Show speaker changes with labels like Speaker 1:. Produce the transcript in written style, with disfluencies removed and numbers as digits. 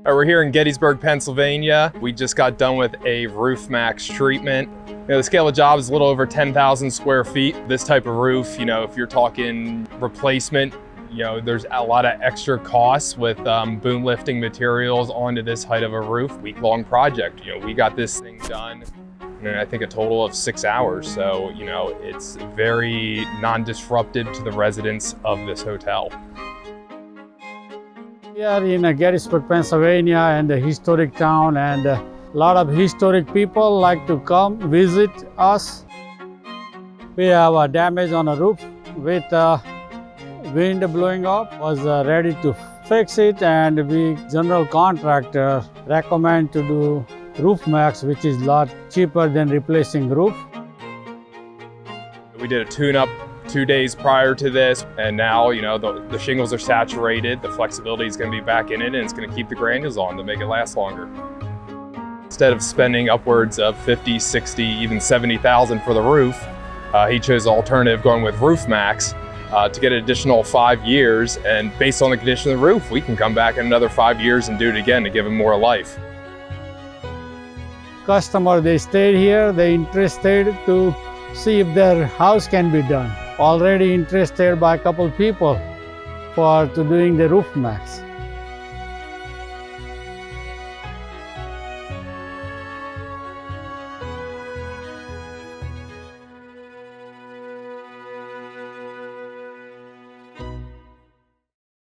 Speaker 1: We're here in Gettysburg, Pennsylvania. We just got done with a roof Maxx treatment. The scale of job is a little over 10,000 square feet. This type of roof, if you're talking replacement, there's a lot of extra costs with boom lifting materials onto this height of a roof. Week-long project. We got this thing done in I think a total of 6 hours. So, it's very non-disruptive to the residents of this hotel.
Speaker 2: We are in Gettysburg, Pennsylvania, and a historic town, and a lot of historic people like to come visit us. We have a damage on a roof with wind blowing up. Was ready to fix it, and we general contractor recommend to do roof Maxx, which is a lot cheaper than replacing roof.
Speaker 1: We did a tune-up 2 days prior to this, and now the shingles are saturated. The flexibility is going to be back in it, and it's going to keep the granules on to make it last longer. Instead of spending upwards of 50, 60, even 70,000 for the roof, he chose the alternative, going with roof Maxx to get an additional 5 years. And based on the condition of the roof, we can come back in another 5 years and do it again to give him more life.
Speaker 2: Customer, they stayed here. They interested to see if their house can be done. Already interested by a couple people for doing the roof Maxx.